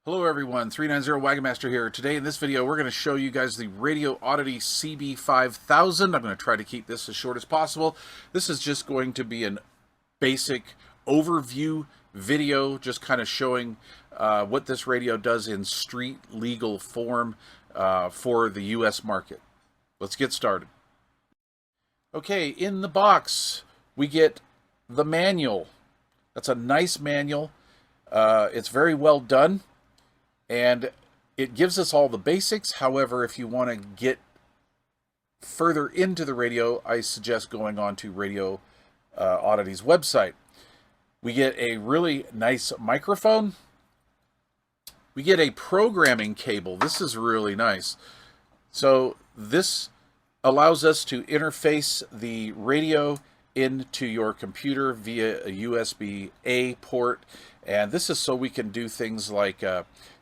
Hello everyone, 390 Wagon Master here. Today in this video we're going to show you guys the Radioddity CB-5000. I'm going to try to keep this as short as possible. This is just going to be an basic overview video, just kind of showing what this radio does in street legal form for the US market. Let's get started. Okay, in the box we get the manual. That's a nice manual. It's very well done. And it gives us all the basics. However, if you want to get further into the radio, I suggest going on to Radioddity's website. We get a really nice microphone. We get a programming cable. This is really nice. So this allows us to interface the radio into your computer via a USB-A port. And this is so we can do things like,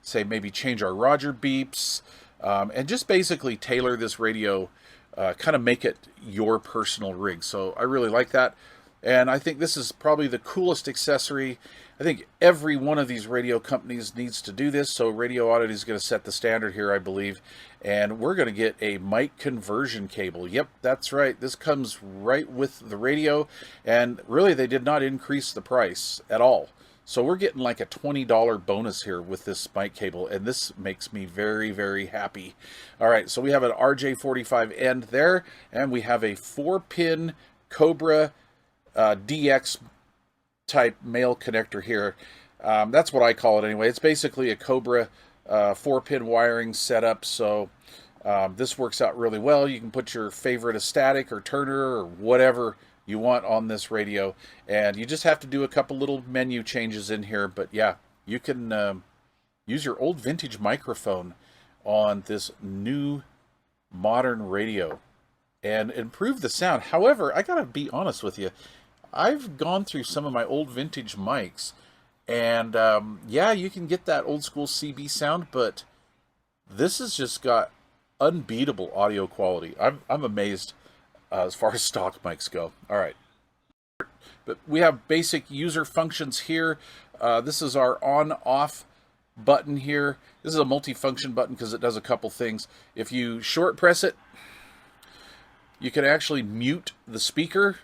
say, maybe change our Roger beeps, and just basically tailor this radio, kind of make it your personal rig. So I really like that. And I think this is probably the coolest accessory. I think every one of these radio companies needs to do this. So Radioddity is going to set the standard here, I believe. And we're going to get a mic conversion cable. Yep, that's right. This comes right with the radio. And really, they did not increase the price at all. So we're getting like a $20 bonus here with this mic cable, and this makes me very, very happy. All right, so we have an RJ45 end there, and we have a 4-pin Cobra DX type male connector here. That's what I call it anyway. It's basically a Cobra 4-pin wiring setup, so this works out really well. You can put your favorite static or Turner or whatever you want on this radio, and you just have to do a couple little menu changes in here. But yeah, you can use your old vintage microphone on this new modern radio and improve the sound. However, I gotta be honest with you, I've gone through some of my old vintage mics, and yeah, you can get that old school CB sound, but this has just got unbeatable audio quality. I'm amazed as far as stock mics go. All right. But we have basic user functions here. This is our on-off button here. This is a multi-function button because it does a couple things. If you short press it, you can actually mute the speaker,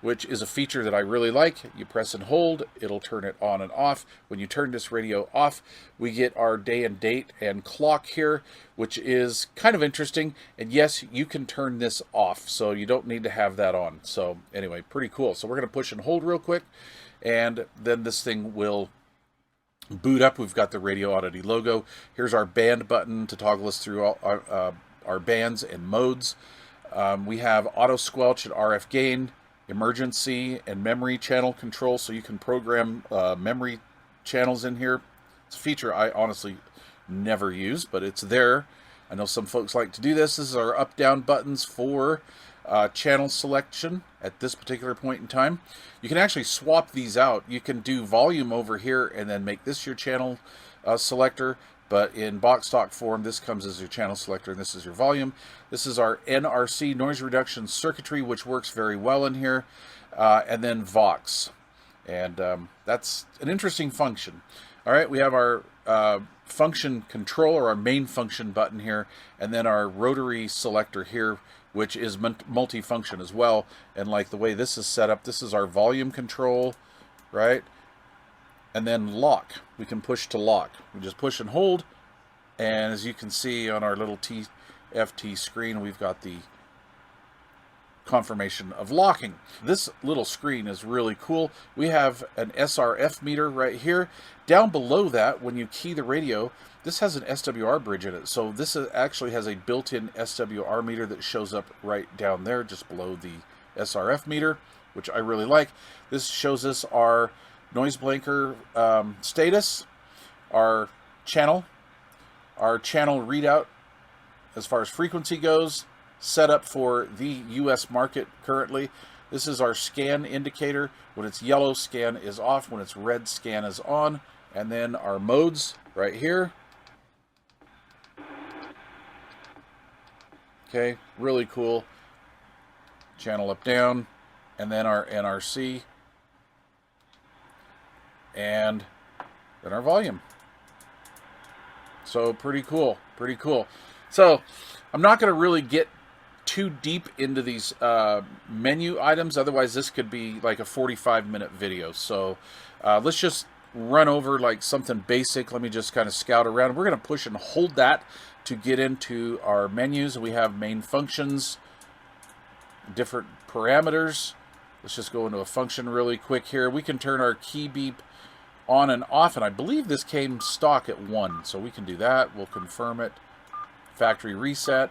which is a feature that I really like. You press and hold, it'll turn it on and off. When you turn this radio off, we get our day and date and clock here, which is kind of interesting. And yes, you can turn this off, so you don't need to have that on. So anyway, pretty cool. So we're going to push and hold real quick, and then this thing will boot up. We've got the Radioddity logo. Here's our band button to toggle us through all our bands and modes. We have auto squelch and RF gain, emergency and memory channel control, so you can program memory channels in here. It's a feature I honestly never use, but it's there. I know some folks like to do this. This is our up-down buttons for channel selection at this particular point in time. You can actually swap these out. You can do volume over here and then make this your channel selector. But in box stock form, this comes as your channel selector, and this is your volume. This is our NRC, noise reduction circuitry, which works very well in here. And then Vox. And that's an interesting function. All right, we have our function control, or our main function button here, and then our rotary selector here, which is multi-function as well. And like the way this is set up, this is our volume control, right? And then lock. We can push to lock. We just push and hold, and as you can see on our little TFT screen, we've got the confirmation of locking. This little screen is really cool. We have an SRF meter right here. Down below that, when you key the radio, this has an SWR bridge in it. So this actually has a built-in SWR meter that shows up right down there, just below the SRF meter, which I really like. This shows us our noise blanker status, our channel readout as far as frequency goes, set up for the US market currently. This is our scan indicator. When it's yellow, scan is off. When it's red, scan is on. And then our modes right here. Okay, really cool. Channel up, down, and then our NRC. And then our volume. So pretty cool, pretty cool. So I'm not going to really get too deep into these menu items, otherwise this could be like a 45-minute video. So let's just run over like something basic. Let me just kind of scout around. We're going to push and hold that to get into our menus. We have main functions, different parameters. Let's just go into a function really quick here. We can turn our key beep on and off, and I believe this came stock at 1, so we can do that. We'll confirm it. Factory reset.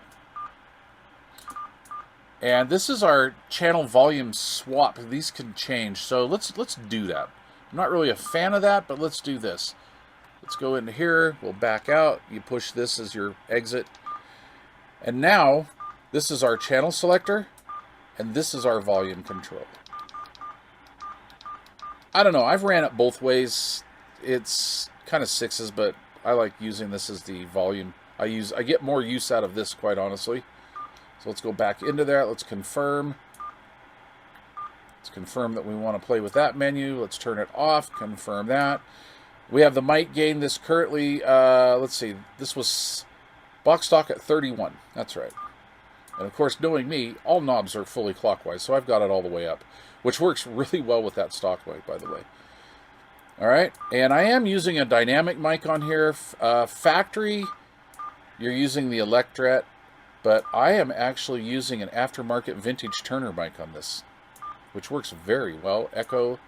And this is our channel volume swap. These can change, so let's do that. I'm not really a fan of that, but let's do this. Let's go into here. We'll back out. You push this as your exit. And now, this is our channel selector, and this is our volume control. I don't know. I've ran it both ways. It's kind of 6s, but I like using this as the volume. I get more use out of this, quite honestly. So let's go back into that. Let's confirm. Let's confirm that we want to play with that menu. Let's turn it off. Confirm that. We have the mic gain. This currently, let's see, this was box stock at 31. That's right. And of course, knowing me, all knobs are fully clockwise, so I've got it all the way up, which works really well with that stock mic, by the way. All right, and I am using a dynamic mic on here. Factory, you're using the Electret, but I am actually using an aftermarket vintage Turner mic on this, which works very well. Echo,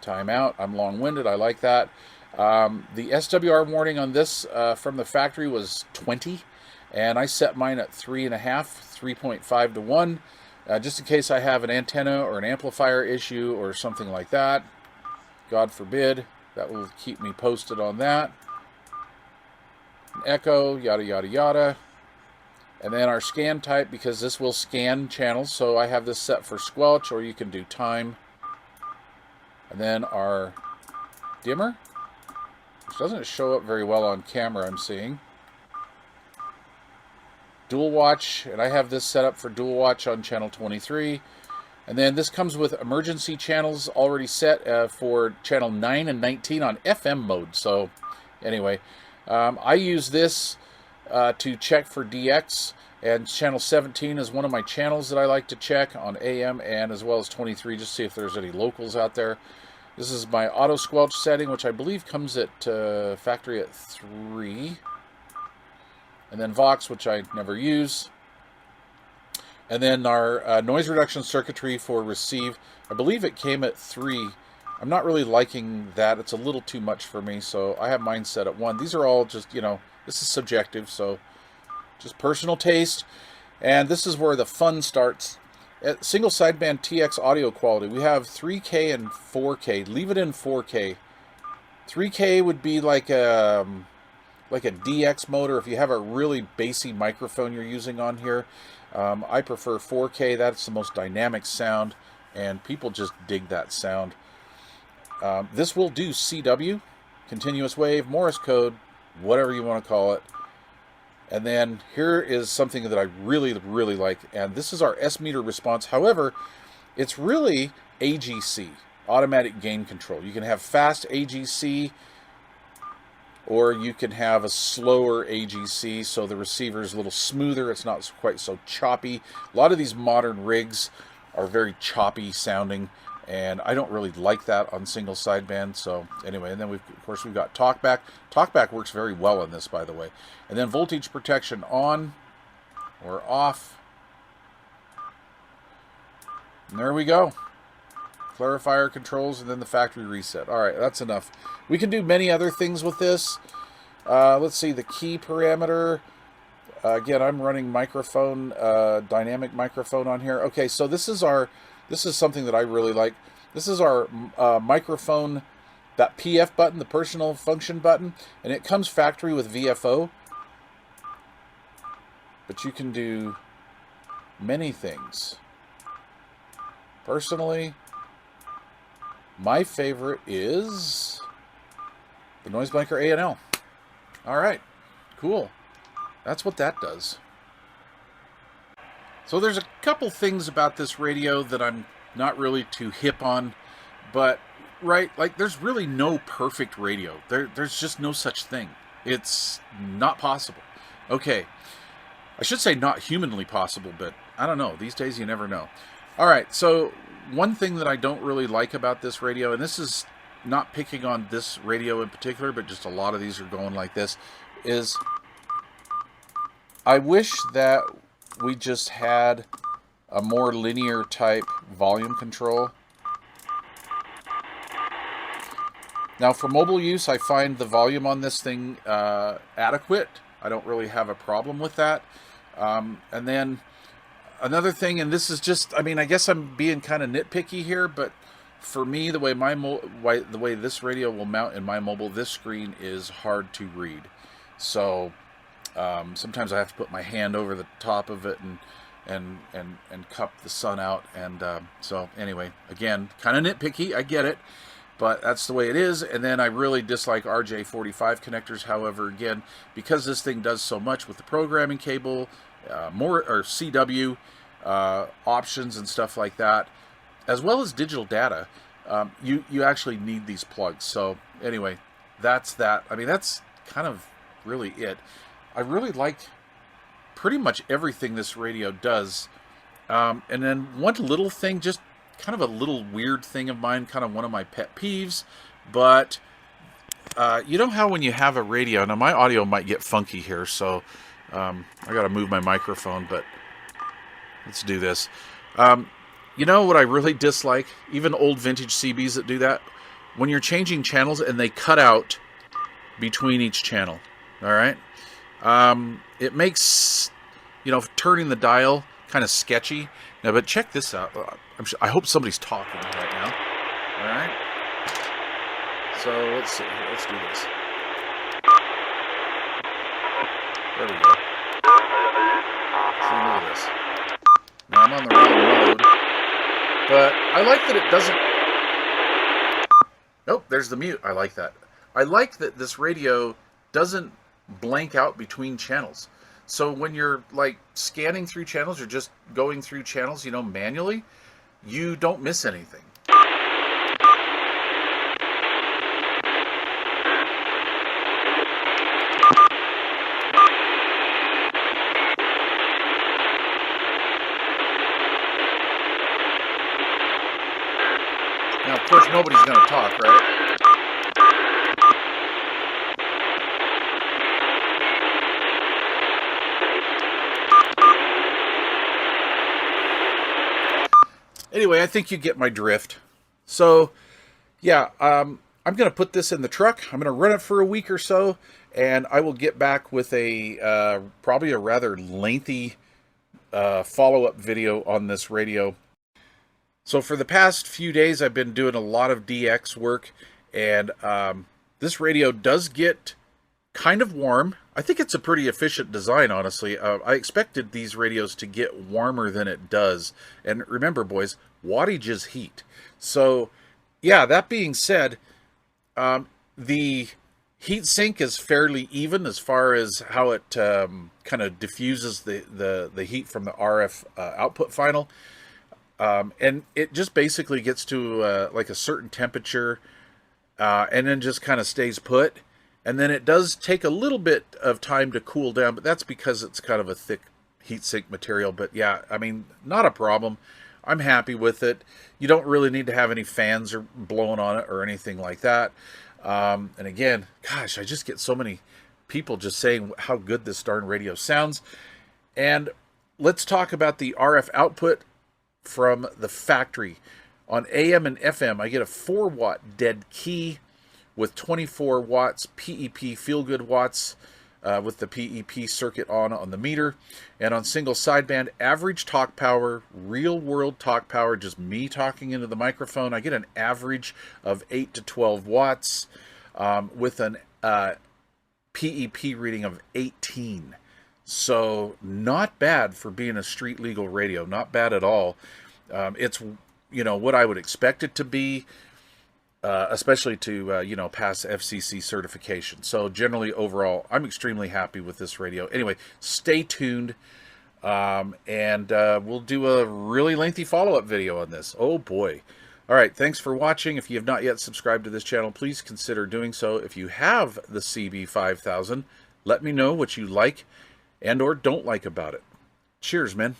timeout. I'm long-winded. I like that. The SWR warning on this from the factory was 20, and I set mine at 3.5, 3.5 to 1, just in case I have an antenna or an amplifier issue or something like that. God forbid. That will keep me posted on that. Echo, yada, yada, yada. And then our scan type, because this will scan channels, so I have this set for squelch, or you can do time. And then our dimmer, which doesn't show up very well on camera, I'm seeing. Dual watch, and I have this set up for dual watch on channel 23. And then this comes with emergency channels already set for channel 9 and 19 on FM mode. So anyway, I use this to check for DX, and channel 17 is one of my channels that I like to check on AM, and as well as 23, just see if there's any locals out there. This is my auto squelch setting, which I believe comes at factory at 3. And then Vox, which I never use. And then our noise reduction circuitry for receive. I believe it came at 3. I'm not really liking that. It's a little too much for me, so I have mine set at 1. These are all just, you know, this is subjective, so just personal taste. And this is where the fun starts. At single sideband TX audio quality, we have 3K and 4K. Leave it in 4K. 3K would be like a DX mode, or if you have a really bassy microphone you're using on here. I prefer 4K. That's the most dynamic sound, and people just dig that sound. This will do CW, continuous wave, Morse code, whatever you want to call it. And then here is something that I really, really like, and this is our S-meter response. However, it's really AGC, automatic gain control. You can have fast AGC, or you can have a slower AGC, so the receiver is a little smoother. It's not quite so choppy. A lot of these modern rigs are very choppy sounding, and I don't really like that on single sideband. So anyway, and then of course we've got talkback. Talkback works very well on this, by the way. And then voltage protection on or off. And there we go. Clarifier controls, and then the factory reset. All right, that's enough. We can do many other things with this. Let's see, the key parameter. Again, I'm running microphone, dynamic microphone on here. Okay, so this is something that I really like. This is our microphone, that PF button, the personal function button, and it comes factory with VFO. But you can do many things. Personally, my favorite is the Noise Blanker A&L. All right, cool. That's what that does. So there's a couple things about this radio that I'm not really too hip on, but right, like there's really no perfect radio. There's just no such thing. It's not possible. Okay, I should say not humanly possible, but I don't know. These days you never know. All right, so one thing that I don't really like about this radio, and this is not picking on this radio in particular, but just a lot of these are going like this, is I wish that we just had a more linear type volume control. Now for mobile use, I find the volume on this thing adequate. I don't really have a problem with that. And then another thing, and this is just, I mean, I guess I'm being kind of nitpicky here, but for me, the way this radio will mount in my mobile, this screen is hard to read. So sometimes I have to put my hand over the top of it and cup the sun out. And so anyway, again, kind of nitpicky. I get it, but that's the way it is. And then I really dislike RJ45 connectors. However, again, because this thing does so much with the programming cable, more or CW options and stuff like that, as well as digital data, you actually need these plugs. So anyway, that's that. I mean, that's kind of really it. I really like pretty much everything this radio does. And then one little thing, just kind of a little weird thing of mine, kind of one of my pet peeves, but you know how when you have a radio, now my audio might get funky here, so I got to move my microphone, but let's do this. You know what I really dislike? Even old vintage CBs that do that? When you're changing channels and they cut out between each channel, all right? It makes, you know, turning the dial kind of sketchy. Now, but check this out. I hope somebody's talking right now. All right? So let's see. Let's do this. There we go. See, look at this. Now I'm on the wrong mode. But I like that it doesn't... Oh, there's the mute. I like that. I like that this radio doesn't blank out between channels. So when you're like scanning through channels or just going through channels, you know, manually, you don't miss anything. Now, of course, nobody's going to talk, right? Anyway, I think you get my drift. So, yeah, I'm going to put this in the truck. I'm going to run it for a week or so, and I will get back with a probably a rather lengthy follow-up video on this radio. So for the past few days, I've been doing a lot of DX work, and this radio does get kind of warm. I think it's a pretty efficient design, honestly. I expected these radios to get warmer than it does. And remember, boys, wattage is heat. So, yeah, that being said, the heat sink is fairly even as far as how it kind of diffuses the heat from the RF output final. And it just basically gets to like a certain temperature and then just kind of stays put. And then it does take a little bit of time to cool down, but that's because it's kind of a thick heatsink material. But yeah, I mean, not a problem. I'm happy with it. You don't really need to have any fans or blowing on it or anything like that. And again, gosh, I just get so many people just saying how good this darn radio sounds. And let's talk about the RF output from the factory. On AM and FM, I get a 4-watt dead key with 24 watts PEP feel-good watts with the PEP circuit on the meter. And on single sideband, average talk power, real-world talk power, just me talking into the microphone, I get an average of 8 to 12 watts with an PEP reading of 18. So not bad for being a street-legal radio. Not bad at all. It's, you know, what I would expect it to be. Especially to, you know, pass FCC certification. So generally, overall, I'm extremely happy with this radio. Anyway, stay tuned, and we'll do a really lengthy follow-up video on this. Oh, boy. All right, thanks for watching. If you have not yet subscribed to this channel, please consider doing so. If you have the CB-5000, let me know what you like and or don't like about it. Cheers, man.